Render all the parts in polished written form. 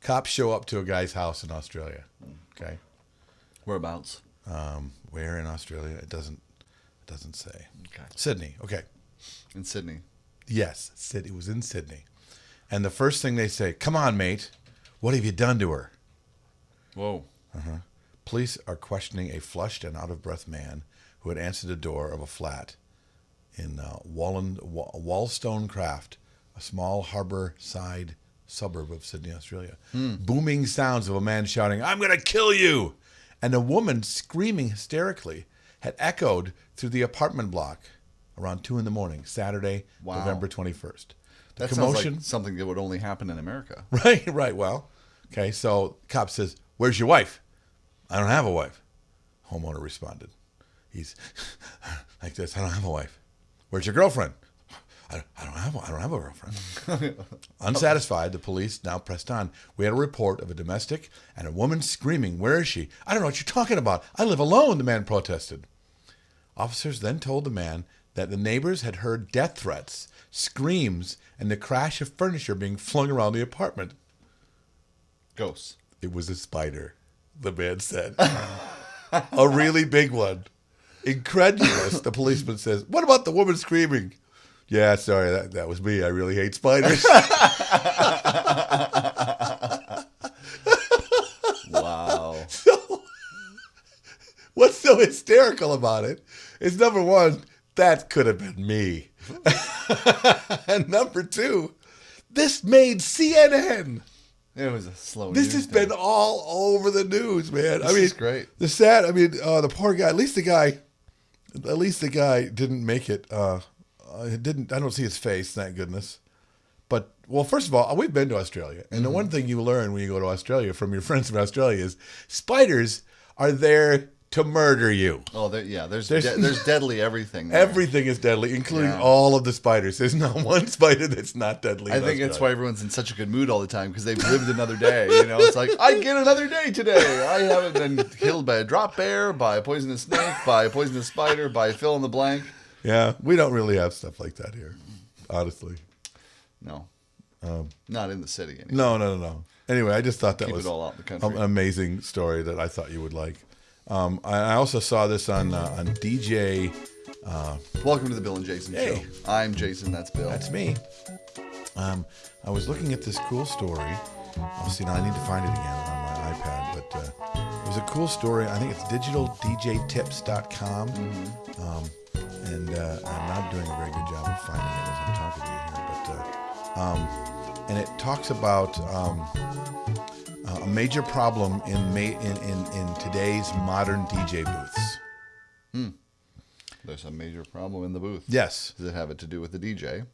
Cops show up to a guy's house in Australia. Okay. Whereabouts? Where in Australia? It doesn't say. Okay. Sydney. Okay. In Sydney. Yes, it was in Sydney. And the first thing they say, "Come on, mate. What have you done to her?" Whoa. Police are questioning a flushed and out-of-breath man who had answered the door of a flat in Wollstonecraft, a small harbour-side suburb of Sydney, Australia. Booming sounds of a man shouting, "I'm going to kill you!" and a woman screaming hysterically had echoed through the apartment block around 2 a.m, Saturday, Wow. November 21st. The That sounds like something that would only happen in America. Right. Well, okay, so cop says, "Where's your wife?" "I don't have a wife." Homeowner responded. He's like this, "I don't have a wife." "Where's your girlfriend?" I don't have a girlfriend." Unsatisfied, the police now pressed on. "We had a report of a domestic and a woman screaming. Where is she?" "I don't know what you're talking about. I live alone," the man protested. Officers then told the man that the neighbors had heard death threats, screams, and the crash of furniture being flung around the apartment. Ghosts. "It was a spider," the man said. "A really big one." Incredulous, the policeman says, "What about the woman screaming?" "Yeah, sorry, that was me. I really hate spiders." Wow. So, what's so hysterical about it is, number one, that could have been me. And number two, this made CNN. It was a slow This news has day. been all over the news, man. This is great. The poor guy. At least the guy didn't make it. I don't see his face, thank goodness. But, well, first of all, we've been to Australia. And the one thing you learn when you go to Australia from your friends from Australia is spiders are there to murder you. Oh, there's deadly everything there. Everything is deadly, including all of the spiders. There's not one spider that's not deadly. I think that's why everyone's in such a good mood all the time, because they've lived another day. You know, it's like, I get another day today. I haven't been killed by a drop bear, by a poisonous snake, by a poisonous spider, by fill in the blank. Yeah, we don't really have stuff like that here, honestly. No. Not in the city anymore. No. Anyway, I just thought that Keep was it all out in the country. an amazing story that I thought you would like. I also saw this on DJ. Welcome to the Bill and Jason Hey. Show. I'm Jason, that's Bill. That's me. I was looking at this cool story. See, now I need to find it again on my iPad, but it was a cool story. I think it's digitaldjtips.com. And I'm not doing a very good job of finding it as I'm talking to you here, but and it talks about a major problem in today's modern DJ booths. There's a major problem in the booth. Yes. Does it have it to do with the DJ?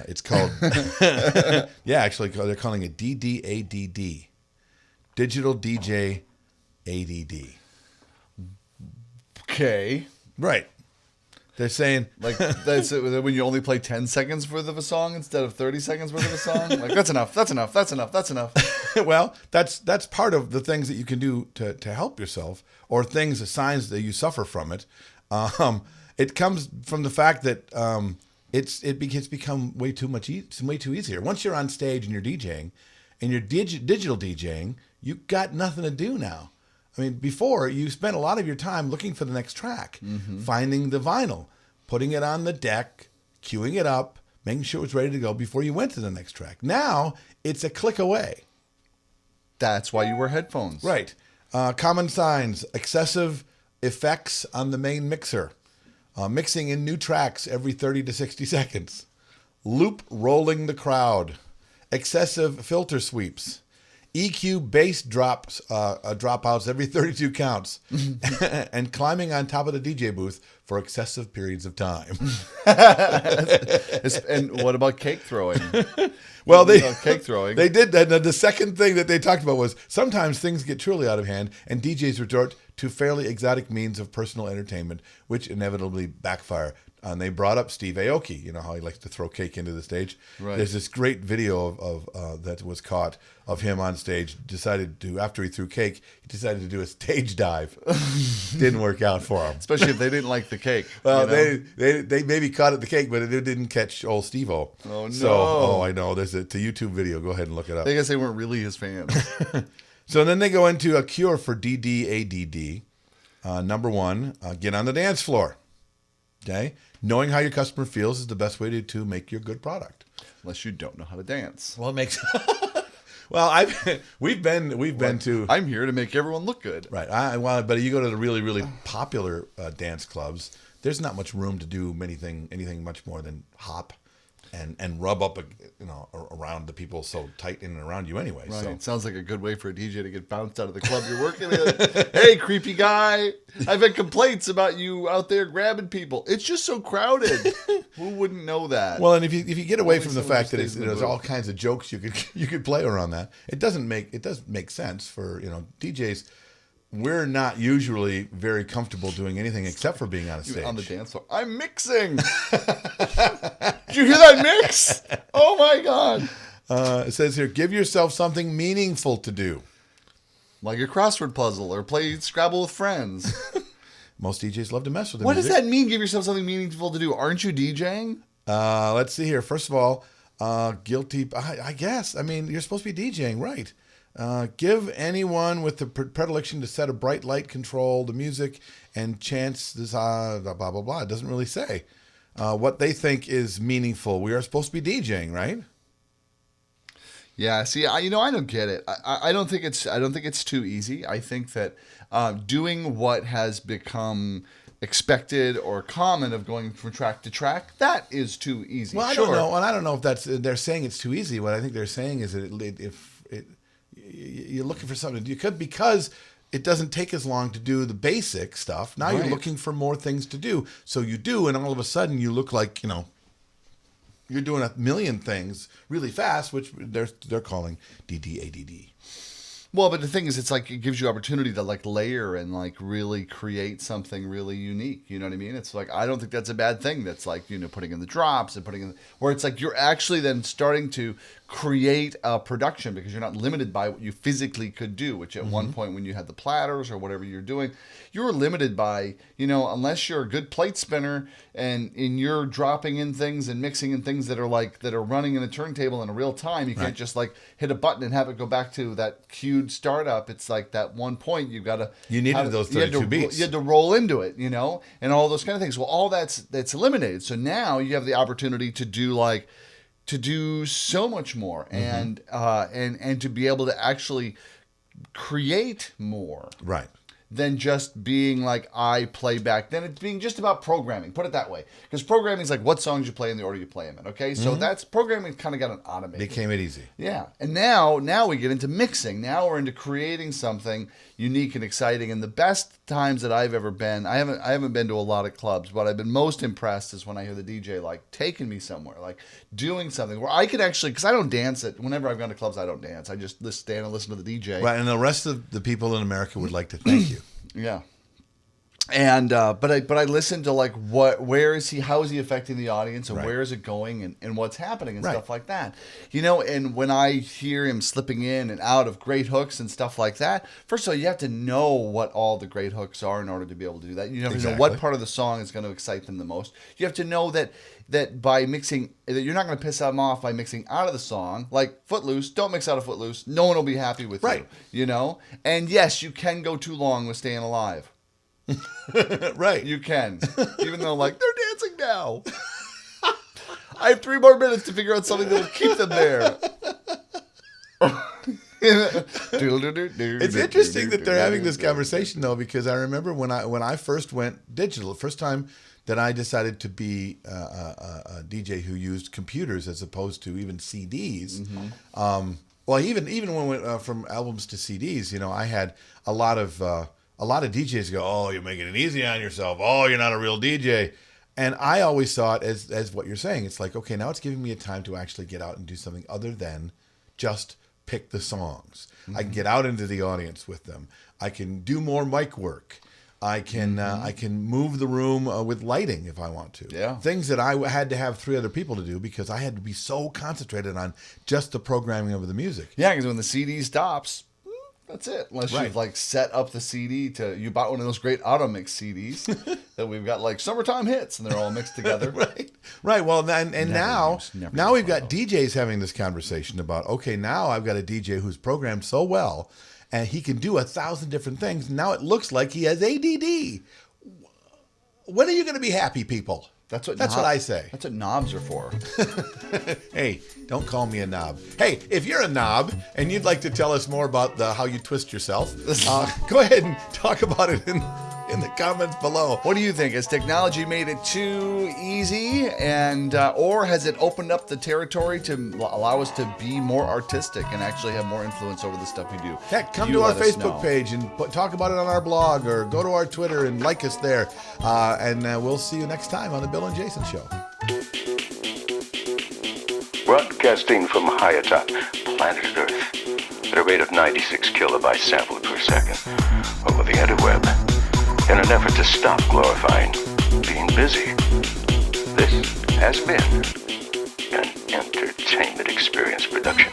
It's called, actually, they're calling it DDADD, Digital DJ ADD. Okay. Right. They're saying, Like, that's it, when you only play 10 seconds worth of a song instead of 30 seconds worth of a song? Like, that's enough. well, that's part of the things that you can do to help yourself, or signs that you suffer from it. It comes from the fact that it's become way too easier. Once you're on stage and you're DJing, and you're digital DJing, you got nothing to do now. I mean, before, you spent a lot of your time looking for the next track, finding the vinyl, putting it on the deck, queuing it up, making sure it was ready to go before you went to the next track. Now, it's a click away. That's why you wear headphones. Right. Common signs: excessive effects on the main mixer, mixing in new tracks every 30 to 60 seconds, loop rolling the crowd, excessive filter sweeps, EQ bass dropouts every 32 counts, and climbing on top of the DJ booth for excessive periods of time. And what about cake throwing? Well, cake throwing. They did that. The second thing that they talked about was sometimes things get truly out of hand, and DJs resort to fairly exotic means of personal entertainment, which inevitably backfire. and they brought up Steve Aoki. You know how he likes to throw cake into the stage. Right. There's this great video of that was caught of him on stage. Decided to, after he threw cake, he decided to do a stage dive. Didn't work out for him. Especially if they didn't like the cake. Well, you know? they maybe caught at the cake, but it didn't catch old Steve-O. Oh, no. So, I know. It's a YouTube video. Go ahead and look it up. I guess they weren't really his fans. So then they go into a cure for DDADD. Number one, get on the dance floor. Okay? Knowing how your customer feels is the best way to make your good product. Unless you don't know how to dance. Well, it makes... Well, we've been to... I'm here to make everyone look good. Right. But you go to the really, really popular dance clubs, there's not much room to do anything much more than hop and rub up, around the people so tight in and around you anyway. Right. So. It sounds like a good way for a DJ to get bounced out of the club you're working in. Hey, creepy guy. I've had complaints about you out there grabbing people. It's just so crowded. Who wouldn't know that? Well, and if you get away Only from the someone fact that stays in the there's booth. all kinds of jokes you could play around that, it does make sense for DJs. We're not usually very comfortable doing anything except for being on a stage. On the dance floor. I'm mixing. Did you hear that mix? Oh, my God. It says here, give yourself something meaningful to do. Like a crossword puzzle or play Scrabble with friends. Most DJs love to mess with the What music. does that mean, give yourself something meaningful to do? Aren't you DJing? Let's see here. First of all, guilty. I guess. I mean, you're supposed to be DJing, right? Give anyone with the predilection to set a bright light control the music and chants this blah blah blah. It doesn't really say what they think is meaningful. We are supposed to be DJing, right? Yeah. See, I don't get it. I don't think it's too easy. I think that doing what has become expected or common of going from track to track, that is too easy. Well, I sure. don't know, and I don't know if they're saying it's too easy. What I think they're saying is that you're looking for something because it doesn't take as long to do the basic stuff. Now you're Right. looking for more things to do. So you do, and all of a sudden you look like, you're doing a million things really fast, which they're calling DDADD. Well, but the thing is, it's like it gives you opportunity to like layer and like really create something really unique. You know what I mean? It's like I don't think that's a bad thing. That's like putting in the drops and putting in where it's like you're actually then starting to create a production because you're not limited by what you physically could do. Which at one point when you had the platters or whatever you're doing, you were limited by unless you're a good plate spinner and you're dropping in things and mixing in things that are running in a turntable in real time. You can't just like hit a button and have it go back to that cued startup. It's like that one point you've got to. You needed those 32 beats. You had to roll into it, and all those kind of things. Well, all that's eliminated. So now you have the opportunity to do so much more, and to be able to actually create more. Right. Than just being like I play back. Then it's being just about programming. Put it that way, because programming is like what songs you play in the order you play them in. Okay, so that's programming. Kind of got an automated. Became it easy. Yeah, and now we get into mixing. Now we're into creating something unique and exciting. And the best times that I've ever been, I haven't been to a lot of clubs, but I've been most impressed is when I hear the DJ like taking me somewhere, like doing something where I could actually, because I don't dance it. Whenever I've gone to clubs, I don't dance. I just stand and listen to the DJ. Right, and the rest of the people in America would like to thank you. Yeah. And but I listen to like where is he, how is he affecting the audience, and Right. where is it going, and what's happening and Right. stuff like that. And when I hear him slipping in and out of great hooks and stuff like that, first of all, you have to know what all the great hooks are in order to be able to do that. You have to know what part of the song is going to excite them the most. You have to know that by mixing, that you're not going to piss them off by mixing out of the song. Like Footloose, don't mix out of Footloose. No one will be happy with Right. you. And yes, you can go too long with Staying Alive. Right. You can. Even though, like, they're dancing now. I have 3 more minutes to figure out something that will keep them there. It's interesting that they're having this conversation, though, because I remember when I first went digital, the first time that I decided to be a DJ who used computers as opposed to even CDs. Well, even when we went from albums to CDs, I had a lot of DJs go, "Oh, you're making it easy on yourself. Oh, you're not a real DJ." And I always saw it as what you're saying. It's like, okay, now it's giving me a time to actually get out and do something other than just pick the songs. I can get out into the audience with them. I can do more mic work. I can move the room with lighting if I want to. Yeah. Things that I had to have 3 other people to do because I had to be so concentrated on just the programming of the music. Yeah, because when the CD stops, that's it. Unless you've like set up the CD you bought one of those great auto mix CDs that we've got like summertime hits and they're all mixed together. Right. Well, now we've got DJs having this conversation about, okay, now I've got a DJ who's programmed so well and he can do 1,000 different things. Now it looks like he has ADD. When are you going to be happy, people? That's what I say. That's what knobs are for. Hey, don't call me a knob. Hey, if you're a knob and you'd like to tell us more about how you twist yourself, go ahead and talk about it in the comments below. What do you think? Has technology made it too easy, and or has it opened up the territory to allow us to be more artistic and actually have more influence over the stuff we do? Heck, come to our Facebook page and talk about it on our blog, or go to our Twitter and like us there. And we'll see you next time on the Bill and Jason Show. Broadcasting from high atop planet Earth at a rate of 96 kilobytes sampled per second over the interweb, in an effort to stop glorifying being busy. This has been an entertainment experience production.